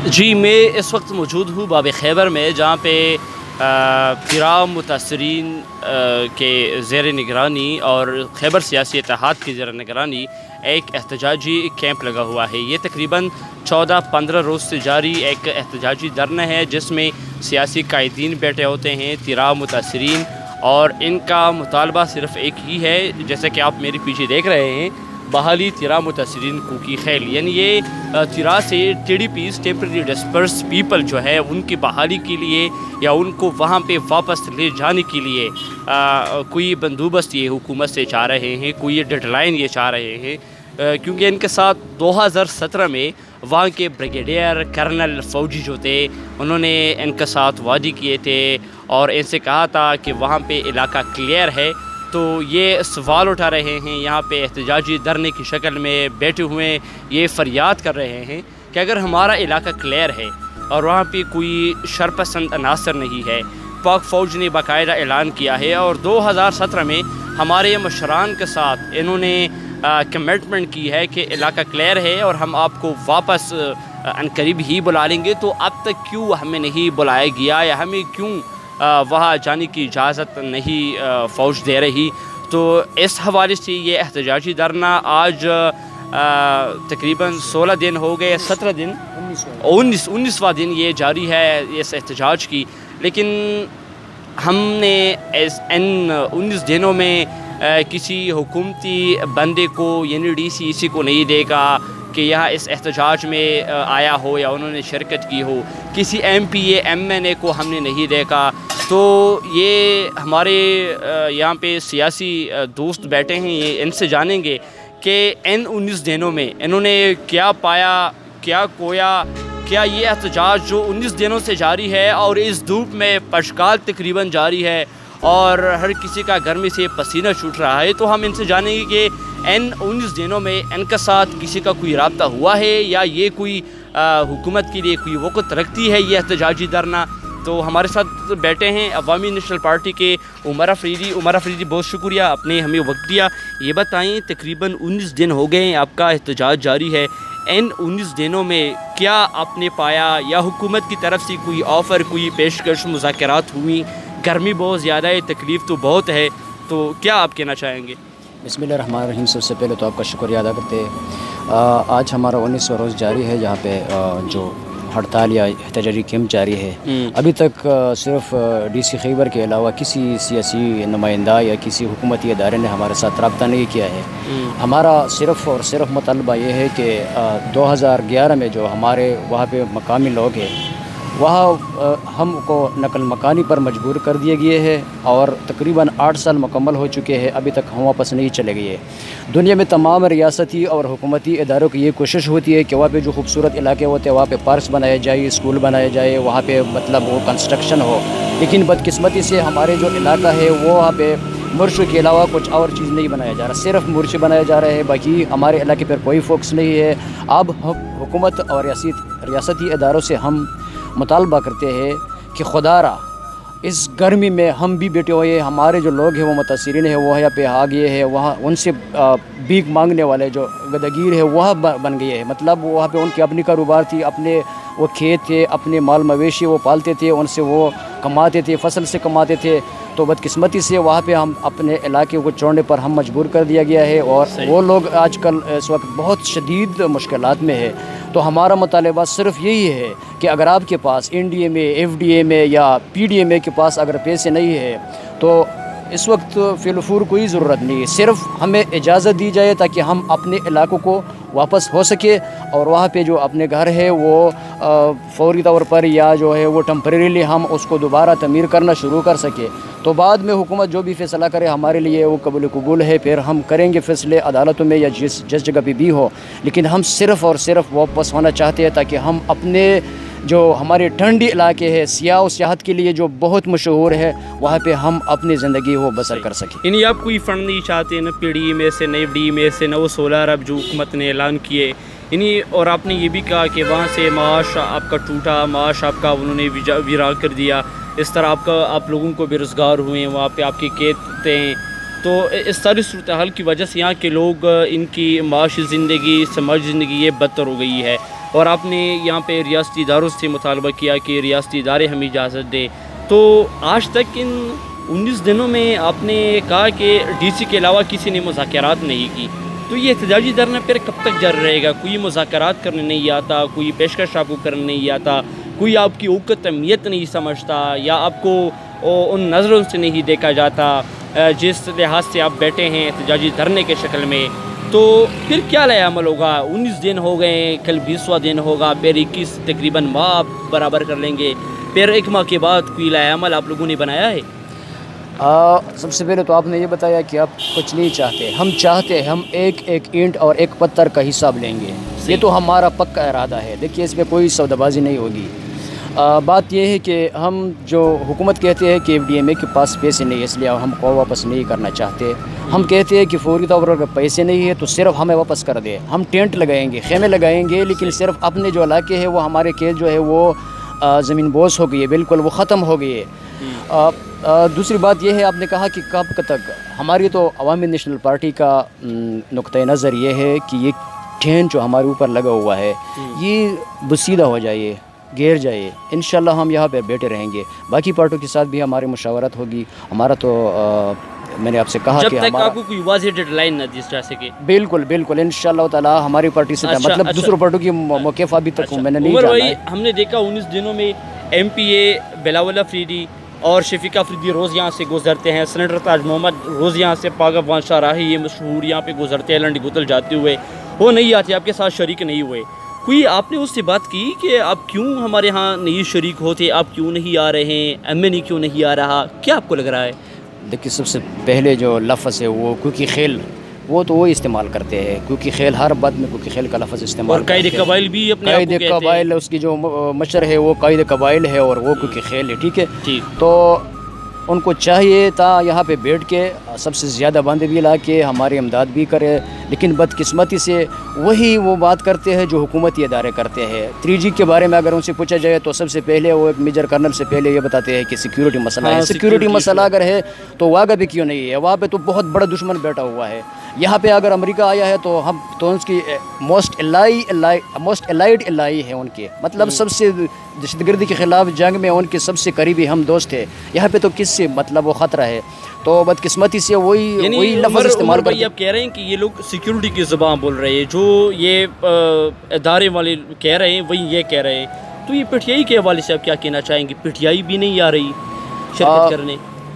جی میں اس وقت موجود ہوں باب خیبر میں، جہاں پہ تیرا متاثرین کے زیر نگرانی اور خیبر سیاسی اتحاد کی زیر نگرانی ایک احتجاجی کیمپ لگا ہوا ہے۔ یہ تقریباً 14-15 روز سے جاری ایک احتجاجی دھرنا ہے، جس میں سیاسی قائدین بیٹھے ہوتے ہیں، تیرا متاثرین، اور ان کا مطالبہ صرف ایک ہی ہے، جیسے کہ آپ میرے پیچھے دیکھ رہے ہیں، بحالی تیرا متاثرین کو کی خیل، یعنی یہ تیرا سے T D Ps temporary disperse people جو ہے ان کی بحالی کے لیے یا ان کو وہاں پہ واپس لے جانے کے لیے کوئی بندوبست یہ حکومت سے چاہ رہے ہیں، کوئی یہ ڈیڈ لائن یہ چاہ رہے ہیں، کیونکہ ان کے ساتھ 2017 میں وہاں کے بریگیڈیئر کرنل فوجی جو تھے، انہوں نے ان کے ساتھ وعدے کیے تھے اور ان سے کہا تھا کہ وہاں پہ علاقہ کلیئر ہے۔ تو یہ سوال اٹھا رہے ہیں، یہاں پہ احتجاجی دھرنے کی شکل میں بیٹھے ہوئے یہ فریاد کر رہے ہیں کہ اگر ہمارا علاقہ کلیئر ہے اور وہاں پہ کوئی شرپسند عناصر نہیں ہے، پاک فوج نے باقاعدہ اعلان کیا ہے اور 2017 میں ہمارے مشران کے ساتھ انہوں نے کمٹمنٹ کی ہے کہ علاقہ کلیئر ہے اور ہم آپ کو واپس عنقریب ہی بلا لیں گے، تو اب تک کیوں ہمیں نہیں بلایا گیا یا ہمیں کیوں وہاں جانے کی اجازت نہیں فوج دے رہی؟ تو اس حوالے سے یہ احتجاجی دھرنا آج تقریباً 16 دن ہو گئے، 17 دن 19واں دن یہ جاری ہے اس احتجاج کی، لیکن ہم نے ان 19 دنوں میں کسی حکومتی بندے کو یعنی ڈی سی کو نہیں دیکھا کہ یہاں اس احتجاج میں آیا ہو یا انہوں نے شرکت کی ہو، کسی ایم پی ایم این اے کو ہم نے نہیں دیکھا۔ تو یہ ہمارے یہاں پہ سیاسی دوست بیٹھے ہیں، یہ ان سے جانیں گے کہ ان 19 دنوں میں انہوں نے کیا پایا، کیا کھویا، کیا یہ احتجاج جو 19 دنوں سے جاری ہے اور اس دھوپ میں پشکال تقریباً جاری ہے اور ہر کسی کا گرمی سے پسینہ چھوٹ رہا ہے، تو ہم ان سے جانیں گے کہ ان 19 دنوں میں ان کے ساتھ کسی کا کوئی رابطہ ہوا ہے یا یہ کوئی حکومت کے لیے کوئی وقت رکھتی ہے یہ احتجاجی دھرنا۔ تو ہمارے ساتھ بیٹھے ہیں عوامی نیشنل پارٹی کے عمر افریدی، بہت شکریہ آپ نے ہمیں وقت دیا۔ یہ بتائیں تقریباً 19 دن ہو گئے ہیں آپ کا احتجاج جاری ہے، ان 19 دنوں میں کیا آپ نے پایا یا حکومت کی طرف سے کوئی آفر، کوئی پیشکش، مذاکرات ہوئی؟ گرمی بہت زیادہ ہے، تکلیف تو بہت ہے، تو کیا آپ کہنا چاہیں گے؟ بسم اللہ الرحمن الرحیم۔ سب سے پہلے تو آپ کا شکریہ ادا کرتے ہیں۔ آج ہمارا 19واں روز جاری ہے، جہاں پہ جو ہڑتال یا احتجاجی کیمپ جاری ہے۔ ابھی تک صرف ڈی سی خیبر کے علاوہ کسی سیاسی نمائندہ یا کسی حکومتی ادارے نے ہمارے ساتھ رابطہ نہیں کیا ہے۔ ہمارا صرف اور صرف مطالبہ یہ ہے کہ 2011 میں جو ہمارے وہاں پہ مقامی لوگ ہیں، وہاں ہم کو نقل مکانی پر مجبور کر دیے گئے ہیں اور تقریباً 8 سال مکمل ہو چکے ہیں، ابھی تک ہم واپس نہیں چلے گئے۔ دنیا میں تمام ریاستی اور حکومتی اداروں کی یہ کوشش ہوتی ہے کہ وہاں پہ جو خوبصورت علاقے ہوتے ہیں وہاں پہ پارکس بنائے جائے، اسکول بنائے جائے، وہاں پہ مطلب وہ کنسٹرکشن ہو، لیکن بدقسمتی سے ہمارے جو علاقہ ہے وہ وہاں پہ مرچوں کے علاوہ کچھ اور چیز نہیں بنایا جا رہا، صرف مرچ بنائے جا رہے ہیں، باقی ہمارے علاقے پر کوئی فوکس نہیں ہے۔ اب حکومت اور ریاستی اداروں سے ہم مطالبہ کرتے ہیں کہ خدا را اس گرمی میں ہم بھی بیٹھے ہوئے ہیں، ہمارے جو لوگ ہیں وہ متاثرین ہیں، وہ یہاں پہ آ گئے ہیں، وہاں ان سے بھیک مانگنے والے جو گداگیر ہے وہاں بن گئے ہیں، مطلب وہاں پہ ان کی اپنی کاروبار تھی، اپنے وہ کھیت تھے، اپنے مال مویشی وہ پالتے تھے، ان سے وہ کماتے تھے، فصل سے کماتے تھے، تو بدقسمتی سے وہاں پہ ہم اپنے علاقے کو چھوڑنے پر ہم مجبور کر دیا گیا ہے اور وہ لوگ آج کل اس وقت بہت شدید مشکلات میں ہے۔ تو ہمارا مطالبہ صرف یہی ہے کہ اگر آپ کے پاس این ڈی اے میں، ایف ڈی اے میں یا پی ڈی اے میں کے پاس اگر پیسے نہیں ہے تو اس وقت فی الفور کوئی ضرورت نہیں ہے، صرف ہمیں اجازت دی جائے تاکہ ہم اپنے علاقوں کو واپس ہو سکے اور وہاں پہ جو اپنے گھر ہے وہ فوری طور پر یا جو ہے وہ ٹمپریریلی ہم اس کو دوبارہ تعمیر کرنا شروع کر سکے۔ تو بعد میں حکومت جو بھی فیصلہ کرے ہمارے لیے وہ قابل قبول ہے، پھر ہم کریں گے فیصلے عدالتوں میں یا جس جگہ پہ بھی ہو، لیکن ہم صرف اور صرف واپس ہونا چاہتے ہیں تاکہ ہم اپنے جو ہمارے ٹھنڈی علاقے ہے، سیاح و سیاحت کے لیے جو بہت مشہور ہے، وہاں پہ ہم اپنی زندگی وہ بسر کر سکیں۔ یعنی آپ کوئی فنڈ نہیں چاہتے، نہ پی ڈی میں سے، نہ ایف ڈی میں سے، نہ وہ 16 ارب جو حکومت نے اعلان کیے، یعنی اور آپ نے یہ بھی کہا کہ وہاں سے معاش آپ کا ٹوٹا، معاش آپ کا انہوں نے ویران کر دیا، اس طرح آپ لوگوں کو بے روزگار ہوئے ہیں، وہاں پہ آپ کے کھیت ہیں تو اس ساری صورتحال کی وجہ سے یہاں کے لوگ ان کی معاشی زندگی سماجی زندگی یہ بدتر ہو گئی ہے، اور آپ نے یہاں پہ ریاستی اداروں سے مطالبہ کیا کہ ریاستی ادارے ہمیں اجازت دیں، تو آج تک ان 19 دنوں میں آپ نے کہا کہ ڈی سی کے علاوہ کسی نے مذاکرات نہیں کی، تو یہ احتجاجی دھرنا پھر کب تک جاری رہے گا؟ کوئی مذاکرات کرنے نہیں آتا، کوئی پیشکش آپ کو کرنے نہیں آتا، کوئی آپ کی اوقت اہمیت نہیں سمجھتا، یا آپ کو ان نظروں سے نہیں دیکھا جاتا جس لحاظ سے آپ بیٹھے ہیں احتجاجی دھرنے کے شکل میں، تو پھر کیا لائے عمل ہوگا؟ 19 دن ہو گئے، کل 20واں دن ہوگا، پھر 21 تقریباً ماہ آپ برابر کر لیں گے، پھر 1 ماہ کے بعد کوئی لائے عمل آپ لوگوں نے بنایا ہے؟ سب سے پہلے تو آپ نے یہ بتایا کہ آپ کچھ نہیں چاہتے، ہم چاہتے ہیں ہم ایک ایک اینٹ اور ایک پتھر کا حساب لیں گے، یہ تو ہمارا پکا ارادہ ہے۔ دیکھیے اس میں کوئی سودا بازی نہیں ہوگی۔ بات یہ ہے کہ ہم جو حکومت کہتے ہیں کہ ایف ڈی ایم اے کے پاس پیسے نہیں ہے اس لیے ہم کو واپس نہیں کرنا چاہتے، ہم کہتے ہیں کہ فوری طور پر اگر پیسے نہیں ہے تو صرف ہمیں واپس کر دے، ہم ٹینٹ لگائیں گے، خیمے لگائیں گے، لیکن صرف اپنے جو علاقے ہیں وہ ہمارے کیس جو ہے وہ زمین بوس ہو گئی ہے، بالکل وہ ختم ہو گئی ہے۔ دوسری بات یہ ہے، آپ نے کہا کہ کب تک، ہماری تو عوامی نیشنل پارٹی کا نقطۂ نظر یہ ہے کہ یہ ٹھین جو ہمارے اوپر لگا ہوا ہے یہ بسیدہ ہو جائے، گر جائے، انشاءاللہ ہم یہاں پہ بیٹھے رہیں گے۔ باقی پارٹیوں کے ساتھ بھی ہماری مشاورت ہوگی، ہمارا تو میں نے آپ سے کہا کہ جب تک آپ کو کوئی واضح ڈیڈ لائن نہ دی جا سکے۔ بالکل بالکل انشاءاللہ تعالی ہماری پارٹی سے مطلب دوسروں پارٹیوں کی موقف ابھی تک میں نے نہیں جانا ہے۔ ہم نے دیکھا 19 دنوں میں ایم پی اے بلاول افریدی اور شفیق افریدی روز یہاں سے گزرتے ہیں، سینیٹر تاج محمد روز یہاں سے، پاک افغان شاہراہی یہ مشہور یہاں پہ گزرتے ہیں لنڈی گتل جاتے ہوئے، وہ نہیں آتے، آپ کے ساتھ شریک نہیں ہوئے۔ کوئی آپ نے اس سے بات کی کہ آپ کیوں ہمارے ہاں نہیں شریک ہوتے، آپ کیوں نہیں آ رہے ہیں، ایم این ای کیوں نہیں آ رہا، کیا آپ کو لگ رہا ہے؟ دیکھیے سب سے پہلے جو لفظ ہے وہ کوکی خیل، وہ تو وہ استعمال کرتے ہیں، کوکی خیل، ہر بات میں کوکی خیل کا لفظ استعمال اور قائد قبائل بھی اپنے آپ کو قائد قبائل، اس کی جو مشر ہے وہ قائد قبائل ہے اور وہ کوکی خیل ہے، ٹھیک ہے۔ تو ان کو چاہیے تھا یہاں پہ بیٹھ کے سب سے زیادہ بندے بھی لا کے ہماری امداد بھی کرے، لیکن بدقسمتی سے وہی وہ بات کرتے ہیں جو حکومتی ادارے کرتے ہیں۔ 3G کے بارے میں اگر ان سے پوچھا جائے تو سب سے پہلے وہ ایک میجر کرنل سے پہلے یہ بتاتے ہیں کہ سیکیورٹی مسئلہ ہے۔ سیکیورٹی مسئلہ اگر ہے تو وہاں پہ کیوں نہیں ہے؟ وہاں پہ تو بہت بڑا دشمن بیٹھا ہوا ہے۔ یہاں پہ اگر امریکہ آیا ہے تو ہم تو اس کی موسٹ الائیڈ الائی ہے ان کے، مطلب سب سے دہشت گردی کے خلاف جنگ میں ان کے سب سے قریبی ہم دوست ہیں۔ یہاں پہ تو کس سے مطلب وہ خطرہ ہے؟ تو بدقسمتی سے وہی لفظ استعمال کرتے ہیں۔ آپ کہہ رہے ہیں کہ یہ لوگ سیکیورٹی کی زبان بول رہے ہیں، جو یہ ادارے والے کہہ رہے ہیں وہی یہ کہہ رہے ہیں، تو یہ پی ٹی آئی کے حوالے سے آپ کیا کہنا چاہیں گے؟ پی ٹی آئی بھی نہیں آ رہی شرکت کرنے؟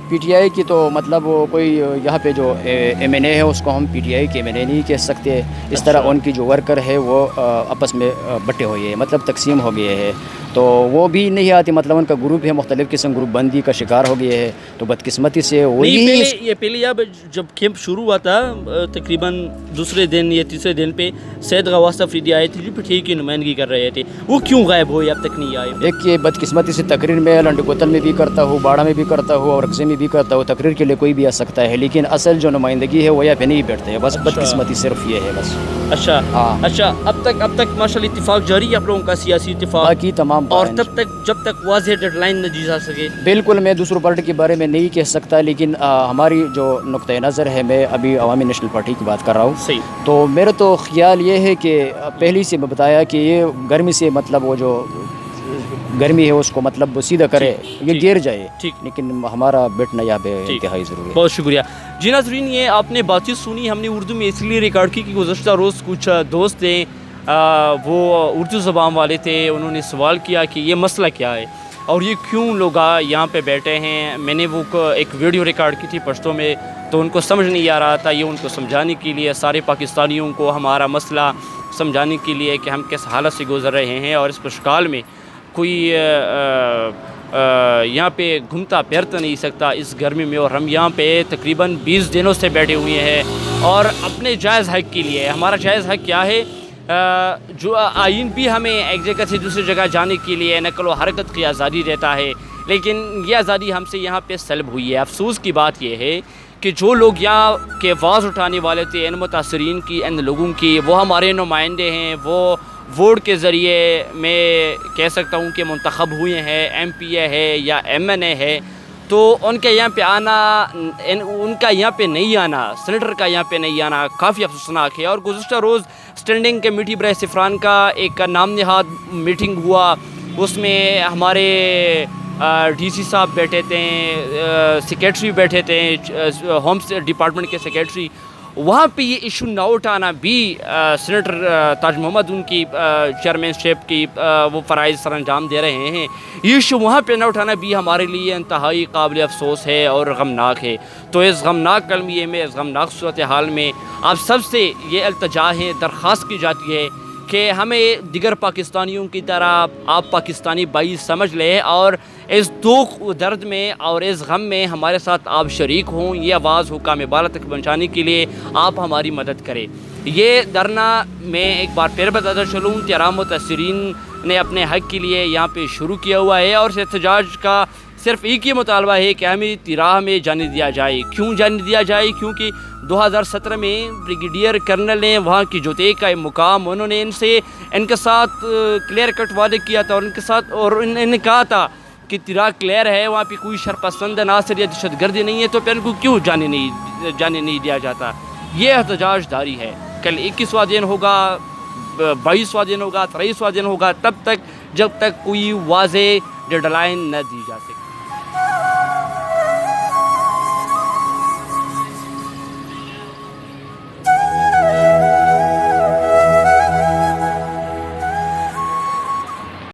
پی ٹی آئی کی تو مطلب کوئی یہاں پہ جو ایم این اے ہے اس کو ہم پی ٹی آئی کے ایم این اے نہیں کہہ سکتے، اس طرح ان کی جو ورکر ہے وہ آپس میں بٹے ہوئے ہیں، مطلب تقسیم ہو گئے ہیں، تو وہ بھی نہیں آتے، مطلب ان کا گروپ ہے مختلف قسم گروپ بندی کا شکار ہو گئے ہے، تو بدقسمتی سے وہی پہلے جب کیمپ شروع ہوا تھا تقریباً دوسرے دن یا تیسرے دن پہ سید غواص افریدی آئے تھے جو پی ٹی آئی کی نمائندگی کر رہے تھے، وہ کیوں غائب ہوئے اب تک نہیں آئے؟ دیکھیے بدقسمتی سے تقریر میں لنڈی گوتل میں بھی کرتا ہوں، باڑہ میں بھی کرتا ہوں اور رقصے میں بھی کرتا ہوں، تقریر کے لیے کوئی بھی آ سکتا ہے، لیکن اصل جو نمائندگی ہے وہ یہاں پہ نہیں بیٹھتے ہیں، بس بدقسمتی صرف یہ ہے بس۔ اچھا اب تک ماشاءاللہ اتفاق جاری ہے آپ لوگوں کا، سیاسی اتفاق، باقی تمام، اور جب تک واضح ڈیڈ لائن نہ دی جا سکے؟ بالکل میں دوسروں پارٹی کے بارے میں نہیں کہہ سکتا، لیکن ہماری جو نقطۂ نظر ہے، میں ابھی عوامی نیشنل پارٹی کی بات کر رہا ہوں، صحیح، تو میرا تو خیال یہ ہے کہ پہلی سے میں بتایا کہ یہ گرمی سے مطلب وہ جو گرمی ہے اس کو مطلب سیدھا کرے، یہ گر جائے، لیکن ہمارا بیٹھنا یہاں پہ انتہائی ضروری ہے۔ بہت شکریہ جی ناظرین، یہ آپ نے بات چیت سنی، ہم نے اردو میں اس لیے ریکارڈ کی کہ گزشتہ روز کچھ دوست ہیں وہ اردو زبان والے تھے، انہوں نے سوال کیا کہ یہ مسئلہ کیا ہے اور یہ کیوں لوگ یہاں پہ بیٹھے ہیں۔ میں نے وہ ایک ویڈیو ریکارڈ کی تھی پشتوں میں، تو ان کو سمجھ نہیں آ رہا تھا، یہ ان کو سمجھانے کے لیے، سارے پاکستانیوں کو ہمارا مسئلہ سمجھانے کے لیے کہ ہم کس حالت سے گزر رہے ہیں، اور اس پشکال میں کوئی یہاں پہ گھومتا پھرتا نہیں سکتا اس گرمی میں، اور ہم یہاں پہ تقریباً 20 دنوں سے بیٹھے ہوئے ہیں، اور اپنے جائز حق کے لیے۔ ہمارا جائز حق کیا ہے؟ جو آئین بھی ہمیں ایک جگہ سے دوسری جگہ جانے کے لیے نقل و حرکت کی آزادی دیتا ہے، لیکن یہ آزادی ہم سے یہاں پہ سلب ہوئی ہے۔ افسوس کی بات یہ ہے کہ جو لوگ یہاں کے آواز اٹھانے والے تھے، ان متاثرین کی، ان لوگوں کی، وہ ہمارے نمائندے ہیں، وہ ووٹ کے ذریعے میں کہہ سکتا ہوں کہ منتخب ہوئے ہیں، ایم پی اے ہے یا ایم این اے ہے، تو ان کے یہاں پہ آنا، ان کا یہاں پہ نہیں آنا، سینیٹر کا یہاں پہ نہیں آنا کافی افسوسناک ہے. اور گزشتہ روز اسٹینڈنگ کمیٹی برائے سفران کا ایک نام نہاد میٹنگ ہوا، اس میں ہمارے ڈی سی صاحب بیٹھے تھے، سیکریٹری بیٹھے تھے، ہوم ڈپارٹمنٹ کے سیکریٹری. وہاں پہ یہ ایشو نہ اٹھانا بھی سینیٹر تاج محمد ان کی چیئرمین شپ کی وہ فرائض سر انجام دے رہے ہیں، یہ ایشو وہاں پہ نہ اٹھانا بھی ہمارے لیے انتہائی قابل افسوس ہے اور غمناک ہے. تو اس غمناک کلمیے میں، اس غمناک صورتحال میں آپ سب سے یہ التجا ہے، درخواست کی جاتی ہے کہ ہمیں دیگر پاکستانیوں کی طرح آپ پاکستانی بھائی سمجھ لیں اور اس دکھ درد میں اور اس غم میں ہمارے ساتھ آپ شریک ہوں. یہ آواز حکام بالا تک پہنچانے کے لیے آپ ہماری مدد کریں. یہ دھرنا میں ایک بار پھر بتاتا چلوں، تیرام متاثرین نے اپنے حق کے لیے یہاں پہ شروع کیا ہوا ہے اور اس احتجاج کا صرف ایک ہی مطالبہ ہے کہ ہمیں تیراہ میں جانے دیا جائے. کیوں جانے دیا جائے؟ کیونکہ 2017 میں بریگیڈیئر کرنل نے وہاں کی جوتے کا مقام، انہوں نے ان کے ساتھ کلیئر کٹ وعدے کیا تھا اور ان کے ساتھ اور انہوں نے کہا تھا کہ تیراہ کلیئر ہے، وہاں پہ کوئی شرپسند عناصر یا دہشت گردی نہیں ہے، تو پھر ان کو کیوں جانے نہیں دیا جاتا؟ یہ احتجاج جاری ہے. کل 21واں دن ہوگا، 22واں دن ہوگا، 23واں دن ہوگا، تب تک جب تک کوئی واضح ڈیڈ لائن نہ دی جا سکے.